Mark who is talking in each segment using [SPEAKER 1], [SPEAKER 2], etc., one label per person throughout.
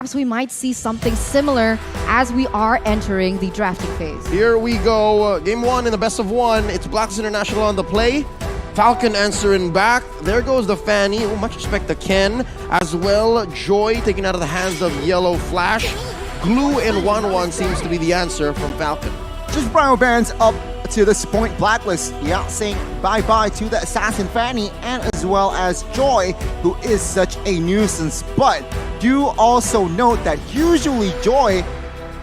[SPEAKER 1] perhaps we might see something similar as we are entering the drafting phase.
[SPEAKER 2] Here we go. Game 1 in the best of 1. It's Blacklist International on the play. Falcon answering back. There goes the Fanny. Oh, much respect to Ken. As well, Joy taken out of the hands of Yellow Flash. Glue and 1-1 seems to be the answer from Falcon.
[SPEAKER 3] Just Brown Bands up to this point. Blacklist, yeah, saying bye-bye to the Assassin Fanny and as well as Joy, who is such a nuisance. But do also note that usually Joy,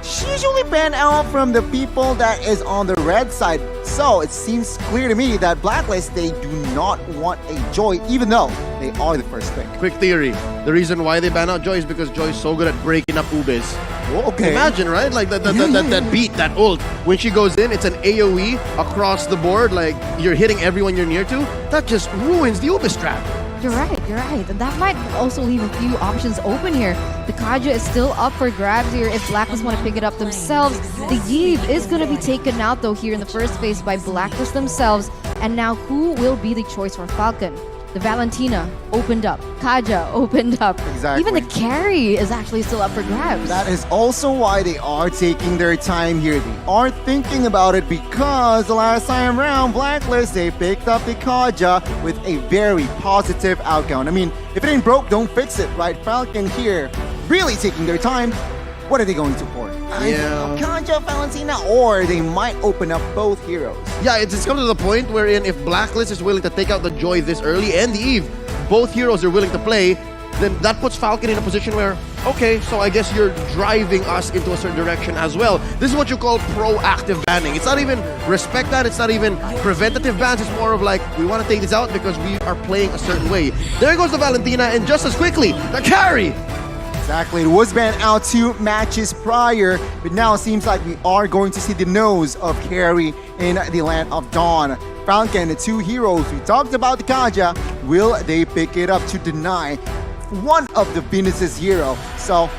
[SPEAKER 3] she's usually banned out from the people that is on the red side. So it seems clear to me that Blacklist, they do not want a Joy, even though they are the first pick.
[SPEAKER 2] Quick theory. The reason why they ban out Joy is because Joy is so good at breaking up Ubes.
[SPEAKER 3] Okay.
[SPEAKER 2] Imagine, right? Like that beat, that ult. When she goes in, it's an AoE across the board. Like, you're hitting everyone you're near to. That just ruins the Ubis trap.
[SPEAKER 1] You're right, you're right. And that might also leave a few options open here. The Kaja is still up for grabs here if Blacklist want to pick it up themselves. The Yves is going to be taken out though here in the first phase by Blacklist themselves. And now who will be the choice for Falcon? The Valentina opened up. Kaja opened up.
[SPEAKER 3] Exactly.
[SPEAKER 1] Even the carry is actually still up for grabs.
[SPEAKER 3] That is also why they are taking their time here. They are thinking about it because the last time around, Blacklist, they picked up the Kaja with a very positive outcome. I mean, if it ain't broke, don't fix it, right? Falcon here really taking their time. What are they going to pour? Kaja, Valentina, or they might open up both heroes.
[SPEAKER 2] Yeah, it's come to the point wherein if Blacklist is willing to take out the Joy this early and the Eve, both heroes are willing to play, then that puts Falcon in a position where, okay, so I guess you're driving us into a certain direction as well. This is what you call proactive banning. It's not even respect that, it's not even preventative bans, it's more of like, we want to take this out because we are playing a certain way. There goes the Valentina, and just as quickly, the carry!
[SPEAKER 3] Exactly, it was banned out 2 matches prior, but now it seems like we are going to see the nose of Carry in the Land of Dawn. Falcon, the 2 heroes, we talked about the Kaja, will they pick it up to deny one of the Venus's hero? So,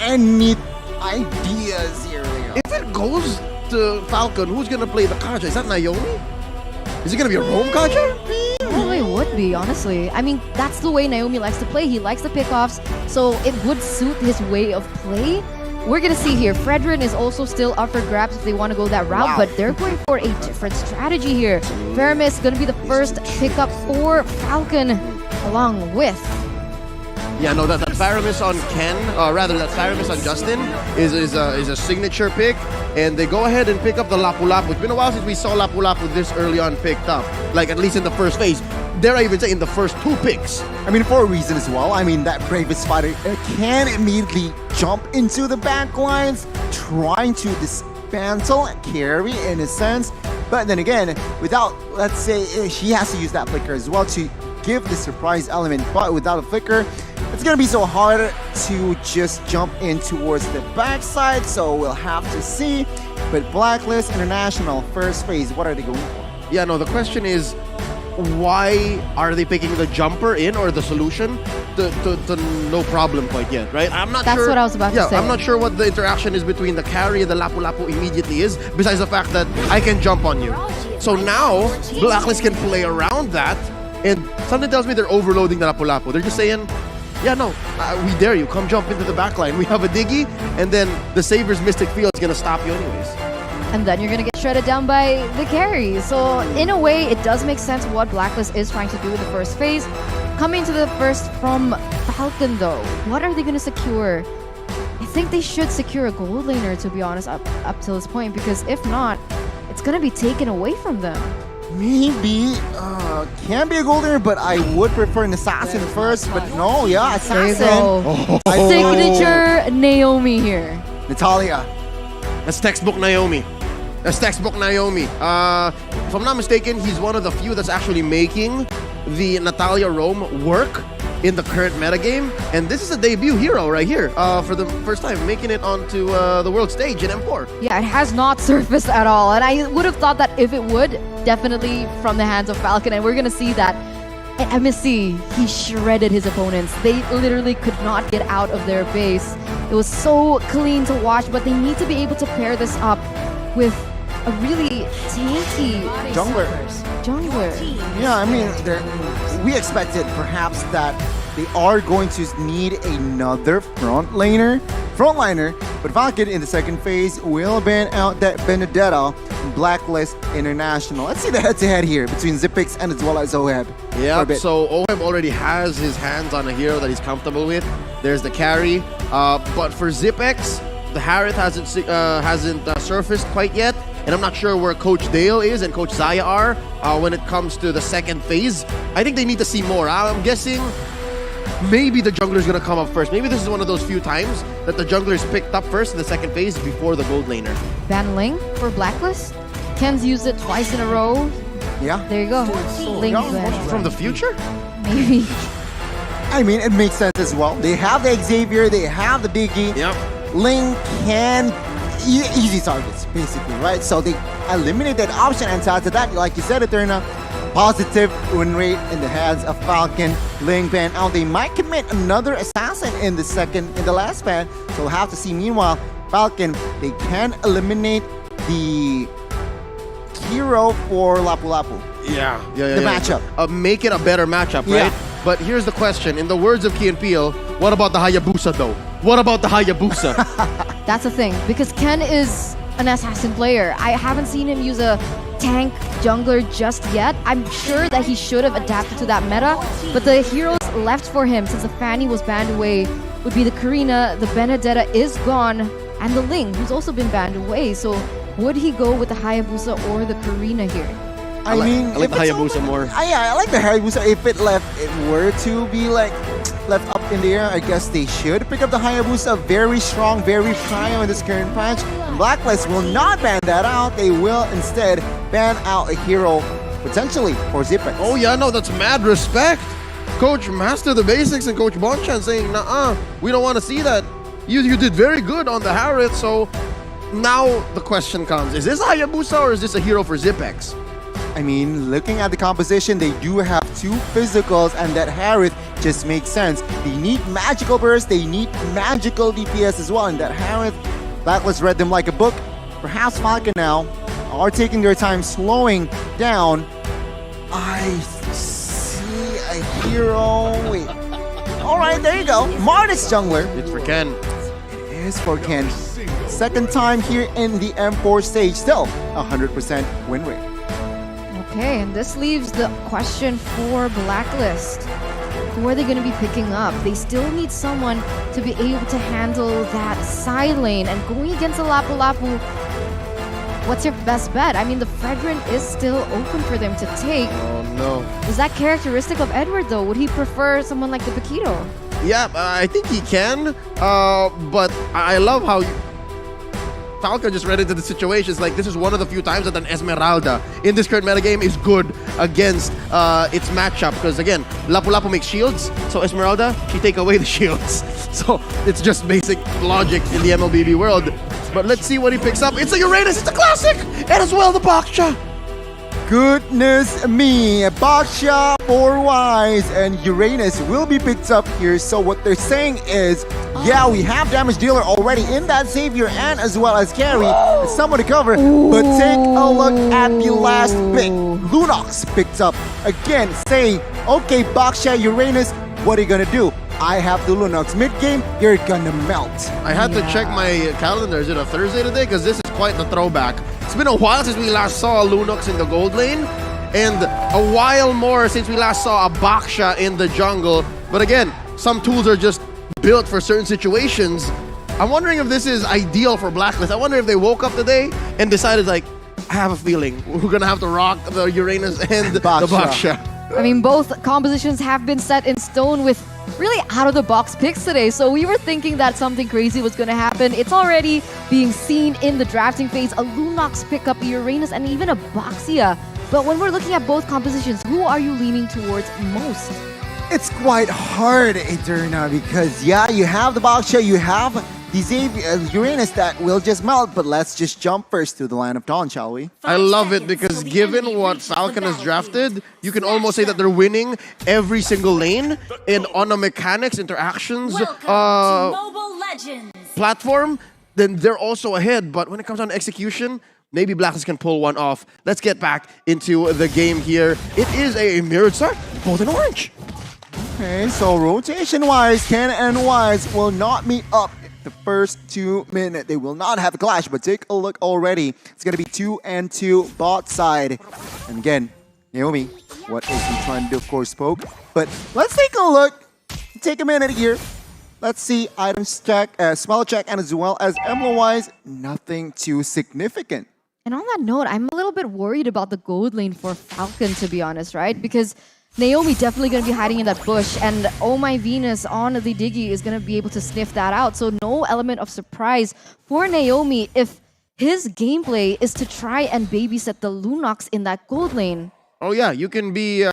[SPEAKER 3] any ideas here, Leo?
[SPEAKER 2] If it goes to Falcon, who's gonna play the Kaja? Is that Naomi? Is it gonna be a roam Kaja?
[SPEAKER 1] Well, it would be, honestly. I mean, that's the way Naomi likes to play. He likes the pickoffs, so it would suit his way of play. We're gonna see here, Fredrin is also still up for grabs if they want to go that route, but they're going for a different strategy here. Feramis gonna be the first pickup for Falcon, along with...
[SPEAKER 2] Yeah, no, that Faramis on Ken, that Faramis on Justin is a signature pick, and they go ahead and pick up the Lapu Lapu. It's been a while since we saw Lapu Lapu this early on picked up, like at least in the first phase. Dare I even say in the first 2 picks.
[SPEAKER 3] I mean, for a reason as well. I mean, that Bravest fighter can immediately jump into the back lines, trying to dismantle Carry in a sense. But then again, without, let's say, she has to use that flicker as well to give the surprise element. But without a flicker, it's gonna be so hard to just jump in towards the backside, so we'll have to see. But Blacklist International, first phase, what are they going for?
[SPEAKER 2] Yeah, no, the question is, why are they picking the jumper in or the solution to no problem quite yet, right? I'm not sure.
[SPEAKER 1] That's what I was about to say.
[SPEAKER 2] I'm not sure what the interaction is between the carry and the Lapu Lapu immediately is, besides the fact that I can jump on you. So now, Blacklist can play around that, and something tells me they're overloading the Lapu Lapu. They're just saying, yeah, no, we dare you. Come jump into the backline. We have a Diggy, and then the Saber's Mystic Field is going to stop you anyways.
[SPEAKER 1] And then you're going to get shredded down by the carry. So in a way, it does make sense what Blacklist is trying to do in the first phase. Coming to the first from Falcon though, what are they going to secure? I think they should secure a gold laner, to be honest, up till this point, because if not, it's going to be taken away from them.
[SPEAKER 3] Maybe, can be a gold laner, but I would prefer an assassin first. But no, yeah, assassin.
[SPEAKER 1] Signature Naomi here.
[SPEAKER 3] Natalia.
[SPEAKER 2] That's textbook Naomi. That's textbook Naomi. If I'm not mistaken, he's one of the few that's actually making the Natalia roam work in the current metagame. And this is a debut hero right here for the first time, making it onto the world stage in M4.
[SPEAKER 1] Yeah, it has not surfaced at all. And I would have thought that if it would, definitely from the hands of Falcon. And we're going to see that at MSC, he shredded his opponents. They literally could not get out of their base. It was so clean to watch, but they need to be able to pair this up with a really tanky
[SPEAKER 3] jungler.
[SPEAKER 1] Jungler.
[SPEAKER 3] Yeah, I mean, we expected perhaps that they are going to need another frontliner. But Falcon in the second phase will ban out that Benedetta and Blacklist International. Let's see the head-to-head here between Zipix and as well as Oheb.
[SPEAKER 2] Yeah, so Oheb already has his hands on a hero that he's comfortable with. There's the carry. But for Zipex, the Harith hasn't surfaced quite yet. And I'm not sure where Coach Dale is and Coach Zaya are when it comes to the second phase. I think they need to see more. I'm guessing maybe the jungler is going to come up first. Maybe this is one of those few times that the jungler is picked up first in the second phase before the gold laner.
[SPEAKER 1] Ban Ling for Blacklist. Ken's used it twice in a row.
[SPEAKER 3] Yeah.
[SPEAKER 1] There you go. Ling's ban.
[SPEAKER 2] From the future?
[SPEAKER 1] Maybe.
[SPEAKER 3] I mean, it makes sense as well. They have the Xavier, they have the Diggy.
[SPEAKER 2] Yep.
[SPEAKER 3] Ling can easy targets, basically, right? So they eliminate that option, and to that, like you said, Eterna, positive win rate in the hands of Falcon. Ling ban out. They might commit another assassin in the last ban, so we'll have to see. Meanwhile, Falcon, they can eliminate the hero for Lapu Lapu.
[SPEAKER 2] Yeah.
[SPEAKER 3] The matchup.
[SPEAKER 2] Make it a better matchup, right?
[SPEAKER 3] Yeah.
[SPEAKER 2] But here's the question. In the words of Key and Peele, what about the Hayabusa though? What about the Hayabusa?
[SPEAKER 1] That's the thing, because Ken is an assassin player. I haven't seen him use a tank jungler just yet. I'm sure that he should have adapted to that meta, but the heroes left for him since the Fanny was banned away would be the Karina, the Benedetta is gone, and the Ling, who's also been banned away. So would he go with the Hayabusa or the Karina here?
[SPEAKER 3] I mean,
[SPEAKER 2] I like the Hayabusa more.
[SPEAKER 3] Yeah, I like the Hayabusa. If it were to be like left up in the air, I guess they should pick up the Hayabusa. Very strong, very prio in this current patch. Blacklist will not ban that out. They will instead ban out a hero potentially for Zipex.
[SPEAKER 2] Oh yeah, no, that's mad respect. Coach Master the Basics and Coach Bonchan saying, nah, we don't want to see that. You did very good on the Harith, so now the question comes, is this a Hayabusa or is this a hero for Zipex?
[SPEAKER 3] I mean, looking at the composition, they do have two physicals, and that Harith just makes sense. They need magical burst, they need magical DPS as well, and that Harith, Blacklist read them like a book. Perhaps Falcon now are taking their time slowing down. I see a hero. Wait. Alright, there you go. Martis jungler.
[SPEAKER 2] It's for Ken.
[SPEAKER 3] It is for Ken. Second time here in the M4 stage. Still 100% win rate.
[SPEAKER 1] Okay, and this leaves the question for Blacklist. Who are they going to be picking up? They still need someone to be able to handle that side lane. And going against a Lapu Lapu, what's your best bet? I mean, the Fredrin is still open for them to take.
[SPEAKER 2] Oh no.
[SPEAKER 1] Is that characteristic of Edward though? Would he prefer someone like the Paquito?
[SPEAKER 2] Yeah, I think he can, but I love how Falcon just read into the situation. It's like this is one of the few times that an Esmeralda in this current metagame is good against its matchup. Because again, Lapu Lapu makes shields, so Esmeralda, she take away the shields. So it's just basic logic in the MLBB world. But let's see what he picks up. It's a Uranus, it's a classic! And as well, the Baksha.
[SPEAKER 3] Goodness me, Baksha for Wise and Uranus will be picked up here. So what they're saying is, yeah, we have damage dealer already in that Savior and as well as carry. It's someone to cover, but take a look at the last pick. Lunox picked up again, saying, okay, Baksha, Uranus, what are you gonna do? I have the Lunox mid-game, you're gonna melt.
[SPEAKER 2] I had to check my calendar. Is it a Thursday today? Because this is quite the throwback. It's been a while since we last saw a Lunox in the gold lane, and a while more since we last saw a Baksha in the jungle. But again, some tools are just built for certain situations. I'm wondering if this is ideal for Blacklist. I wonder if they woke up today and decided, like, I have a feeling we're gonna have to rock the Uranus and the Baksha.
[SPEAKER 1] I mean, both compositions have been set in stone with really out-of-the-box picks today. So we were thinking that something crazy was going to happen. It's already being seen in the drafting phase. A Lunox pickup, a Uranus, and even a Boxia. But when we're looking at both compositions, who are you leaning towards most?
[SPEAKER 3] It's quite hard, Eterna, because yeah, you have the Baksha, you have the Xavier, Uranus that will just melt, but let's just jump first to the line of dawn, shall we?
[SPEAKER 2] I love it because given what Falcon has drafted, you can almost say that they're winning every single lane and on a mechanics, interactions, platform, then they're also ahead. But when it comes on execution, maybe Blacklist can pull one off. Let's get back into the game here. It is a mirrored start, both in orange.
[SPEAKER 3] Okay, so rotation-wise, Ken and Wise will not meet up the first 2 minutes. They will not have a clash, but take a look already. It's going to be 2-2 bot side. And again, Naomi, what is he trying to do? Of course, poke. But let's take a look. Take a minute here. Let's see items check, spell check, and as well as emblem-wise, nothing too significant.
[SPEAKER 1] And on that note, I'm a little bit worried about the gold lane for Falcon, to be honest, right? Because Naomi definitely going to be hiding in that bush, and Oh My Venus on the Diggy is going to be able to sniff that out. So no element of surprise for Naomi if his gameplay is to try and babysit the Lunox in that gold lane.
[SPEAKER 2] Oh yeah, you can be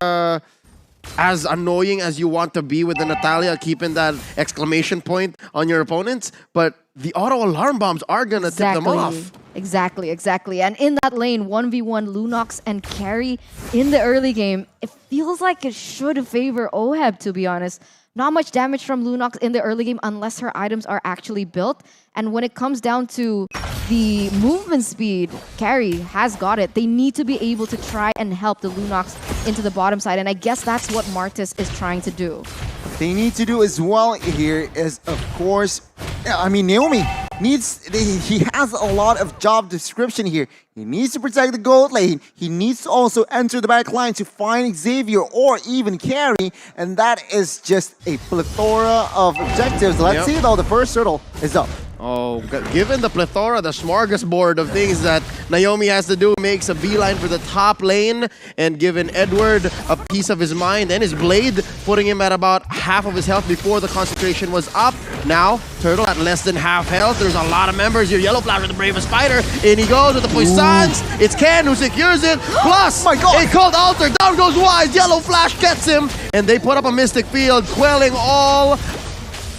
[SPEAKER 2] as annoying as you want to be with the Natalia, keeping that exclamation point on your opponents, but the auto alarm bombs are going to tip them off.
[SPEAKER 1] Exactly. And in that lane, 1v1 Lunox and carry in the early game, it feels like it should favor Oheb, to be honest. Not much damage from Lunox in the early game unless her items are actually built. And when it comes down to the movement speed, Carry has got it. They need to be able to try and help the Lunox into the bottom side. And I guess that's what Martis is trying to do.
[SPEAKER 3] What they need to do as well here is, of course, Naomi needs, he has a lot of job description here. He needs to protect the gold lane. He needs to also enter the back line to find Xavier or even Carry. And that is just a plethora of objectives. Let's see though, the first turtle is up.
[SPEAKER 2] Oh, given the plethora, the smorgasbord of things that Naomi has to do, makes a beeline for the top lane, and given Edward a piece of his mind and his blade, putting him at about half of his health before the concentration was up. Now, Turtle at less than half health. There's a lot of members here. Yellow Flash with the bravest fighter. In he goes with the Poissons. It's Ken who secures it. Plus,
[SPEAKER 3] my God,
[SPEAKER 2] a cold altar. Down goes Wise. Yellow Flash gets him. And they put up a Mystic Field, quelling all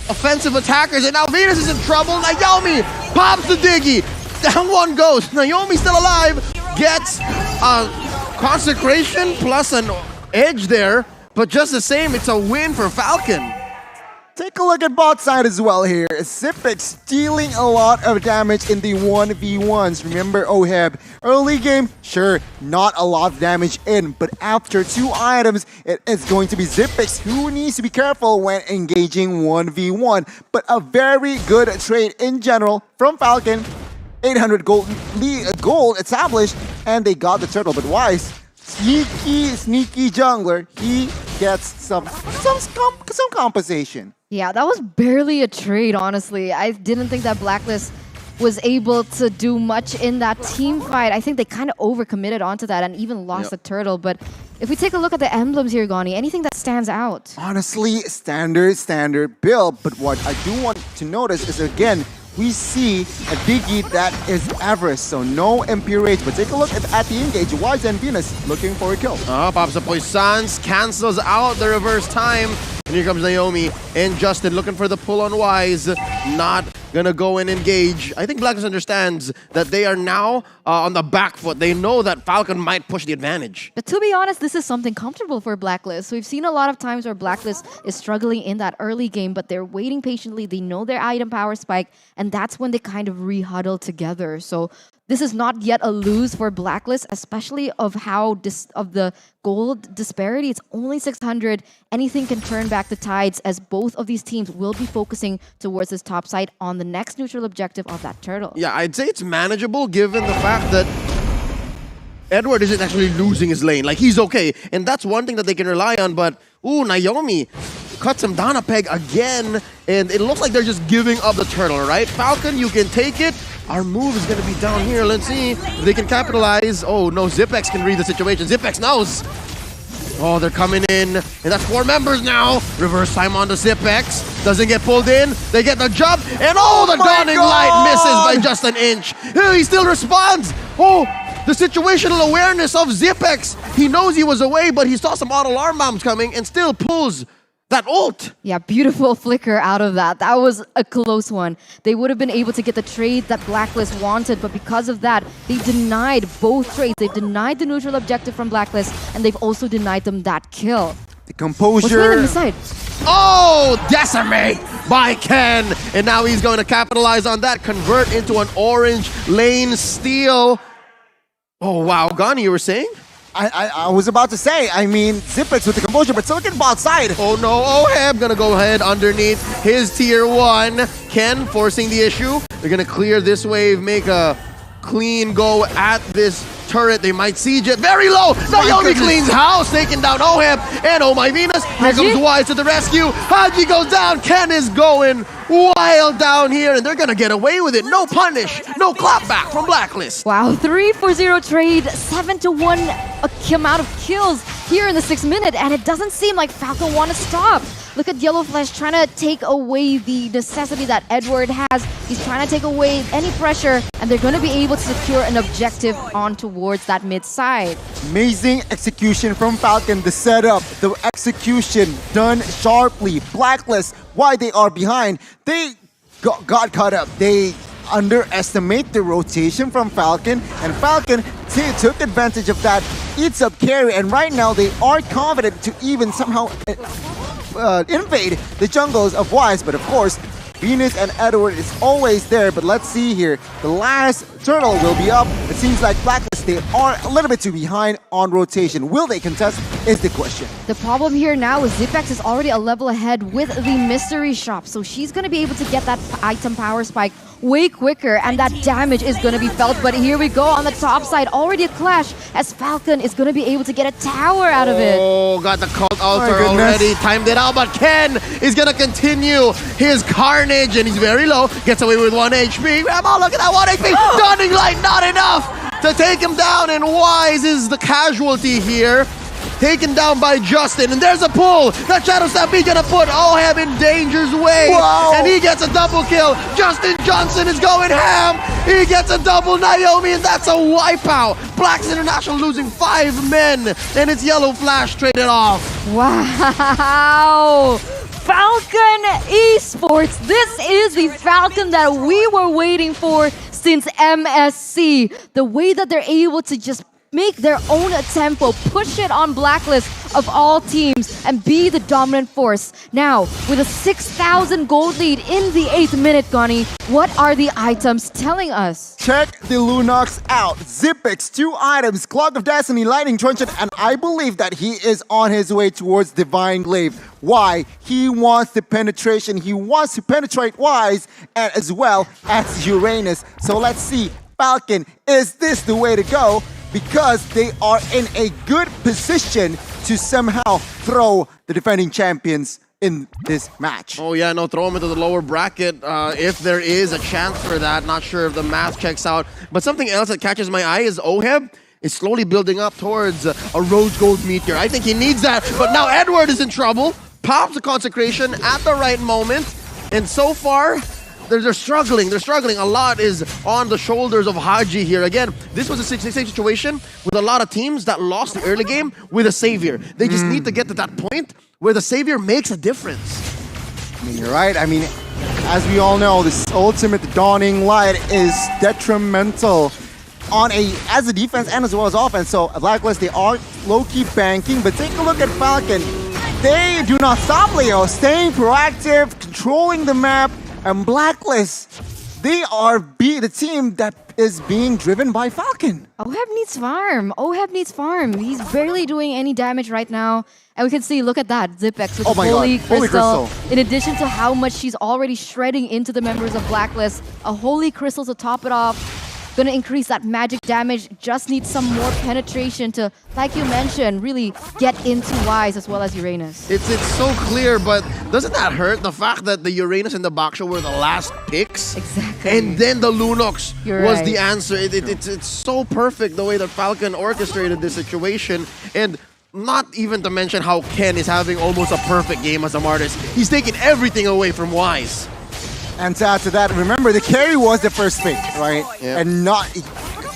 [SPEAKER 2] offensive attackers, and now Venus is in trouble. Naomi pops the Diggy. Down one goes. Naomi still alive. Gets a consecration plus an edge there, but just the same, it's a win for Falcon.
[SPEAKER 3] Take a look at bot side as well here. Xyp9x stealing a lot of damage in the 1v1s. Remember Oheb, early game, sure, not a lot of damage in, but after 2 items, it is going to be Xyp9x who needs to be careful when engaging 1v1. But a very good trade in general from Falcon. 800 gold established, and they got the turtle. But Wise, sneaky jungler, he gets some compensation.
[SPEAKER 1] Yeah, that was barely a trade, honestly. I didn't think that Blacklist was able to do much in that team fight. I think they kind of overcommitted onto that and even lost the turtle. But if we take a look at the emblems here, Gani, anything that stands out?
[SPEAKER 3] Honestly, standard build. But what I do want to notice is, again, we see a Diggy that is average, so no MPRH. But take a look at the engage. Wise and Venus looking for a kill.
[SPEAKER 2] Pops the Poissons, cancels out the reverse time. And here comes Naomi and Justin looking for the pull on Wise. Not gonna go and engage. I think Blacklist understands that they are now on the back foot. They know that Falcon might push the advantage.
[SPEAKER 1] But to be honest, this is something comfortable for Blacklist. We've seen a lot of times where Blacklist is struggling in that early game, but they're waiting patiently. They know their item power spike, and that's when they kind of re-huddle together. So this is not yet a lose for Blacklist, especially of the gold disparity. It's only 600. Anything can turn back the tides, as both of these teams will be focusing towards this top side on the next neutral objective of that turtle.
[SPEAKER 2] Yeah, I'd say it's manageable given the fact that Edward isn't actually losing his lane. Like, he's okay. And that's one thing that they can rely on. But, ooh, Naomi cuts him down a peg again. And it looks like they're just giving up the turtle, right? Falcon, you can take it. Our move is going to be down here. Let's see if they can capitalize. Oh, no, Xyp9x can read the situation. Xyp9x knows. Oh, they're coming in. And that's 4 members now. Reverse time on the Xyp9x. Doesn't get pulled in. They get the jump. And oh, the dawning light misses by just an inch. He still responds. Oh, the situational awareness of Xyp9x. He knows he was away, but he saw some auto alarm bombs coming and still pulls that ult.
[SPEAKER 1] Yeah, beautiful flicker out of that. That was a close one. They would have been able to get the trade that Blacklist wanted, but because of that, they denied both trades. They've denied the neutral objective from Blacklist, and they've also denied them that kill.
[SPEAKER 3] The composure.
[SPEAKER 1] What's on the side?
[SPEAKER 2] Oh, decimate by Ken. And now he's going to capitalize on that, convert into an orange lane steal. Oh, wow. Gani, you were saying?
[SPEAKER 3] I was about to say, I mean, Zipex with the composure, but Silicon bot side.
[SPEAKER 2] Oh no, Oheb gonna go ahead underneath his tier 1. Ken forcing the issue. They're gonna clear this wave, make a clean go at this turret. They might siege it very low. Naomi cleans house, taking down Oheb and Oh My Venus. Here comes Wise to the rescue. Haji goes down. Ken is going wild down here, and they're gonna get away with it. No punish, no clapback from Blacklist.
[SPEAKER 1] Wow, 3-4-0 trade, 7-1 amount of kills here in the 6th minute, and it doesn't seem like Falcon want to stop. Look at Yellow Flash trying to take away the necessity that Edward has. He's trying to take away any pressure, and they're going to be able to secure an objective on towards that mid side.
[SPEAKER 3] Amazing execution from Falcon. The setup, the execution done sharply. Blacklist, why they are behind, they got caught up. They underestimate the rotation from Falcon, and Falcon took advantage of that, eats up carry, and right now they are confident to even somehow invade the jungles of Wise, but of course Venus and Edward is always there. But let's see here, the last turtle will be up. It seems like Blacklist, they are a little bit too behind on rotation. Will they contest is the question.
[SPEAKER 1] The problem here now is Zipex is already a level ahead with the mystery shop, so she's going to be able to get that item power spike way quicker, and that damage is going to be felt. But here we go on the top side, already a clash as Falcon is going to be able to get a tower out of it.
[SPEAKER 2] Oh, got the cult altar already, timed it out, but Ken is going to continue his carnage, and he's very low, gets away with 1 HP. Grandma, look at that 1 HP, Stunning Light, not enough to take him down, and Wise is the casualty here. Taken down by Justin, and there's a pull. That Shadow Stampede gonna put Oheb in danger's way.
[SPEAKER 3] Wow.
[SPEAKER 2] And he gets a double kill. Justin Johnson is going ham. He gets a double Naomi, and that's a wipeout. Blacks International losing 5 men, and it's Yellow Flash traded off.
[SPEAKER 1] Wow! Falcon Esports! This is the Falcon that we were waiting for since MSC. The way that they're able to just make their own tempo, push it on Blacklist of all teams, and be the dominant force. Now, with a 6,000 gold lead in the 8th minute, Gani, what are the items telling us?
[SPEAKER 3] Check the Lunox out. Zipex, 2 items, Clock of Destiny, Lightning Truncheon, and I believe that he is on his way towards Divine Glaive. Why? He wants the penetration. He wants to penetrate Wise, and as well as Uranus. So let's see, Falcon, is this the way to go? Because they are in a good position to somehow throw the defending champions in this match.
[SPEAKER 2] Oh yeah, no, throw him into the lower bracket if there is a chance for that. Not sure if the math checks out. But something else that catches my eye is Oheb is slowly building up towards a rose gold meteor. I think he needs that, but now Edward is in trouble. Pops the consecration at the right moment, and so far, they're struggling. They're struggling. A lot is on the shoulders of Haji here. Again, this was a same situation with a lot of teams that lost the early game with a savior. They just need to get to that point where the savior makes a difference.
[SPEAKER 3] I mean, you're right. I mean, as we all know, this ultimate Dawning Light is detrimental on as a defense and as well as offense. So Blacklist, they are low-key banking, but take a look at Falcon. They do not stop, Leo. Staying proactive, controlling the map, and Blacklist, they are the team that is being driven by Falcon.
[SPEAKER 1] Oheb needs farm. Oheb needs farm. He's barely doing any damage right now. And we can see, look at that, Zipex with the Holy Crystal. In addition to how much she's already shredding into the members of Blacklist, a Holy Crystal to top it off. Gonna increase that magic damage, just needs some more penetration to, like you mentioned, really get into Wise as well as Uranus.
[SPEAKER 2] It's so clear, but doesn't that hurt? The fact that the Uranus and the Baksha were the last picks?
[SPEAKER 1] Exactly.
[SPEAKER 2] And then the Lunox was
[SPEAKER 1] right.
[SPEAKER 2] the answer. It's so perfect the way that Falcon orchestrated this situation. And not even to mention how Ken is having almost a perfect game as a Martis. He's taking everything away from Wise.
[SPEAKER 3] And to add to that, remember, the carry was the first pick, right?
[SPEAKER 2] Yep.
[SPEAKER 3] And not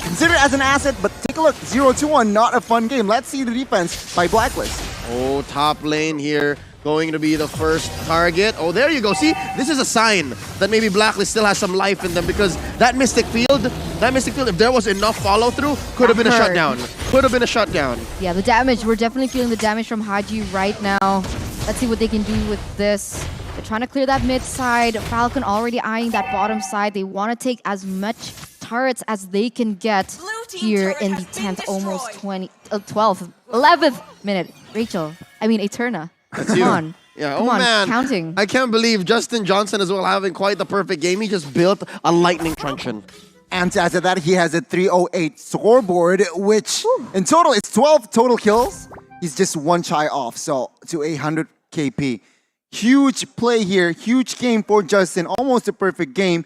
[SPEAKER 3] considered as an asset, but take a look, 0-2-1, not a fun game. Let's see the defense by Blacklist.
[SPEAKER 2] Oh, top lane here, going to be the first target. Oh, there you go. See, this is a sign that maybe Blacklist still has some life in them, because that Mystic Field, if there was enough follow-through, could have been a shutdown. Could have been a shutdown.
[SPEAKER 1] Yeah, the damage, we're definitely feeling the damage from Haji right now. Let's see what they can do with this. They're trying to clear that mid side. Falcon already eyeing that bottom side. They want to take as much turrets as they can get. here in the 10th, almost 12th, 11th minute. Rachel, I mean Eterna. Come on.
[SPEAKER 2] Yeah,
[SPEAKER 1] Come
[SPEAKER 2] oh
[SPEAKER 1] on,
[SPEAKER 2] man.
[SPEAKER 1] counting.
[SPEAKER 2] I can't believe Justin Johnson as well having quite the perfect game. He just built a lightning truncheon.
[SPEAKER 3] And to add to that, he has a 308 scoreboard, which in total is 12 total kills. He's just one shy off, so to 100 KP. Huge play here, huge game for Justin, almost a perfect game.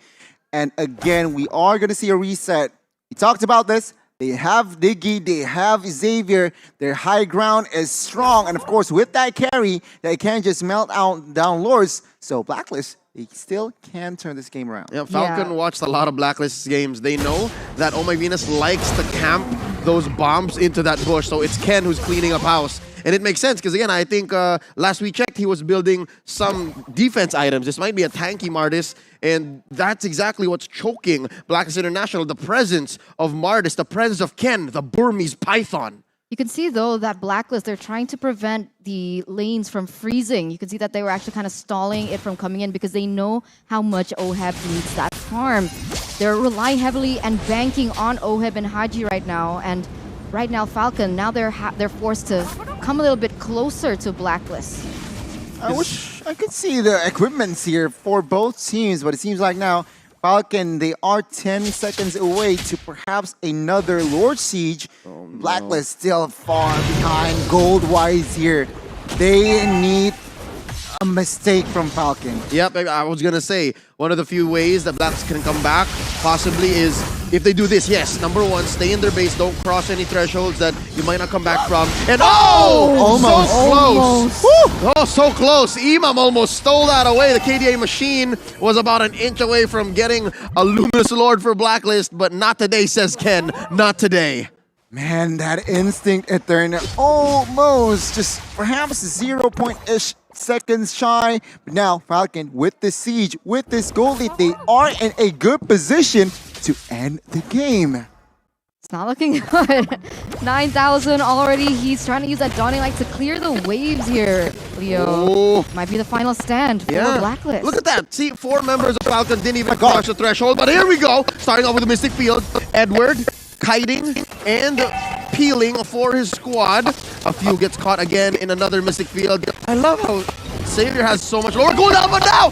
[SPEAKER 3] And again, we are going to see a reset. We talked about this. They have Diggy, they have Xavier. Their high ground is strong. And of course, with that carry, they can't just melt out down Lords. So Blacklist, they still can turn this game around.
[SPEAKER 2] Yeah, Falcon watched a lot of Blacklist games. They know that Oh My Venus likes to camp those bombs into that bush. So it's Ken who's cleaning up house. And it makes sense because, again, I think last we checked, he was building some defense items. This might be a tanky Mardis, and that's exactly what's choking Blacklist International. The presence of Mardis, the presence of Ken, the Burmese Python.
[SPEAKER 1] You can see, though, that Blacklist, they're trying to prevent the lanes from freezing. You can see that they were actually kind of stalling it from coming in because they know how much OHEB needs that farm. They're relying heavily and banking on OHEB and Haji right now. And right now, Falcon, now they're forced to come a little bit closer to Blacklist.
[SPEAKER 3] I wish I could see the equipments here for both teams, but it seems like now Falcon, they are 10 seconds away to perhaps another Lord Siege. Blacklist still far behind gold-wise here. They need a mistake from Falcon.
[SPEAKER 2] Yep, I was going to say, one of the few ways that Blacks can come back possibly is if they do this. Yes, number one, stay in their base, don't cross any thresholds that you might not come back from. And
[SPEAKER 3] almost.
[SPEAKER 2] so close. Oh, so close. Imam almost stole that away. The KDA machine was about an inch away from getting a Luminous Lord for Blacklist, but not today, says Ken. Not today.
[SPEAKER 3] Man, that instinct Eternal almost just perhaps 0.ish seconds shy. But now Falcon with the siege, with this gold lead, they are in a good position to end the game.
[SPEAKER 1] It's not looking good. 9,000 already. He's trying to use that Dawning Light to clear the waves here. Leo, might be the final stand for Blacklist.
[SPEAKER 2] Look at that. See, 4 members of Falcon didn't even cross the threshold. But here we go. Starting off with the Mystic Field. Edward kiting and peeling for his squad. A few gets caught again in another Mystic Field. I love how Xavier has so much lower. Going down, but now,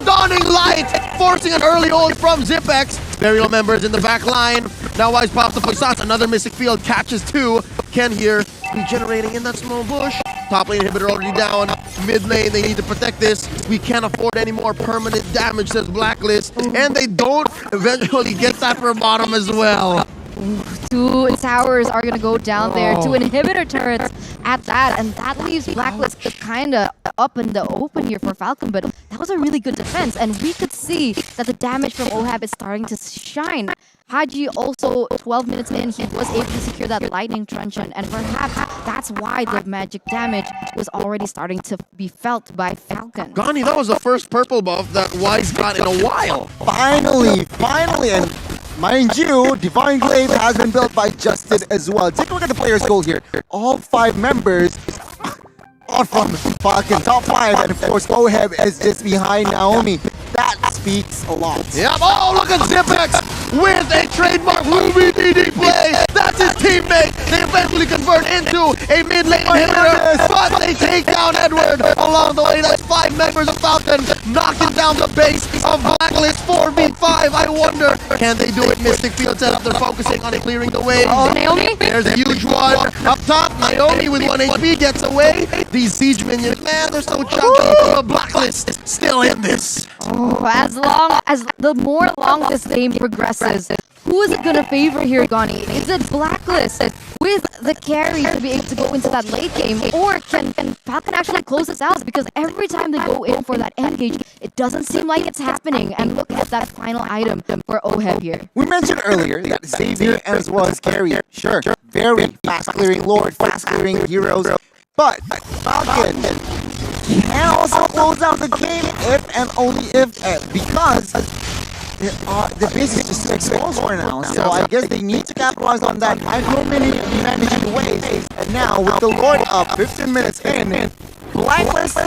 [SPEAKER 2] Dawning Light, forcing an early ult from Zipex. Burial members in the back line. Now Wise pops the shots. Another Mystic Field catches 2. Ken here regenerating in that small bush. Top lane inhibitor already down. Mid lane, they need to protect this. We can't afford any more permanent damage, says Blacklist. And they don't eventually get that for bottom as well.
[SPEAKER 1] 2 towers are going to go down there. 2 inhibitor turrets at that. And that leaves Blacklist kind of up in the open here for Falcon. But that was a really good defense. And we could see that the damage from OHAB is starting to shine. Haji also, 12 minutes in, he was able to secure that lightning truncheon. And perhaps that's why the magic damage was already starting to be felt by Falcon.
[SPEAKER 2] Gani, that was the first purple buff that Wise got in a while.
[SPEAKER 3] Finally. And mind you, Divine Glaive has been built by Justin as well. Take a look at the player's goal here. All 5 members are from Falcon top 5, and of course OHEB is just behind Naomi. That speaks a lot.
[SPEAKER 2] Yep. Look at Zipex with a trademark Ruby DD play. That's his teammate. They eventually convert into a mid lane inhibitor, but they take down Edward along the way. That's 5 members of Falcon knocking down the base of Blacklist 4v5. I wonder, can they do it? Mystic Field setup. They're focusing on clearing the way.
[SPEAKER 1] Naomi?
[SPEAKER 2] There's a huge one up top. Naomi with 1 HP gets away. These siege minions, man, they're so chunky. The Blacklist still in this.
[SPEAKER 1] As long as the more long this game progresses, who is it going to favor here, Gani? Is it Blacklist with the carry to be able to go into that late game, or can Falcon actually close this out? Because every time they go in for that engage, it doesn't seem like it's happening. And look at that final item for OHEB here.
[SPEAKER 3] We mentioned earlier that Xavier as well as carry, sure, very fast clearing Lord, fast clearing heroes, but Falcon can also close out the game if and only if, because the base is just too exposed for now. So I guess they need to capitalize on that micro mini managing waves. And now with the Lord up 15 minutes in, Blacklist,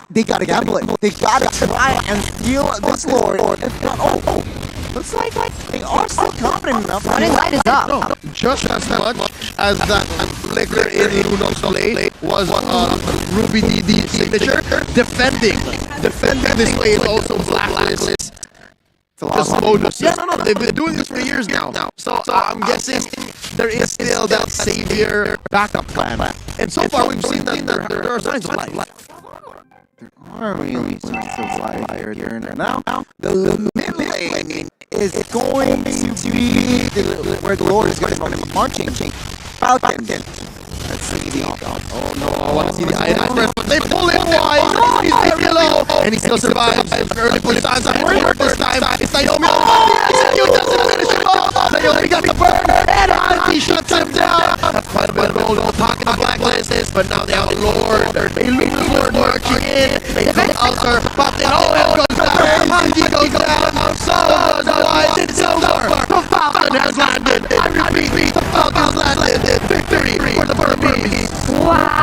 [SPEAKER 3] they gotta gamble it. They gotta try and steal this Lord. If not, looks like they are still confident enough.
[SPEAKER 1] Running light is up.
[SPEAKER 2] No, just as much as that flicker in Luno's play was Ruby DD signature. Defending this way is also Blacklist. Just bonus. Yeah, no, they've been doing this for years now. So I'm guessing there is still that savior backup plan. And so far we've seen that there are signs of life.
[SPEAKER 3] There are really signs of life here. Now, the mid lane is going to be where the Lord is going to be marching. Falcon. Let's see the oh no,
[SPEAKER 2] I want to see the item first, but they pull him wide. He's very low, and he still survives. Early push time, this time. It's Naomi. Execute, doesn't finish him off. Naomi got the burn, and he shuts him down. That's quite a bit of gold in the pocket of Blacklist, but now they have Lord. They lose Lord marching in. They come altar, popped in. Oh, it goes down. Hanji goes down. So does Wise. It's over. The Falcon has landed. I repeat, the Falcon's landed. Victory for the Burmese.
[SPEAKER 1] Wow.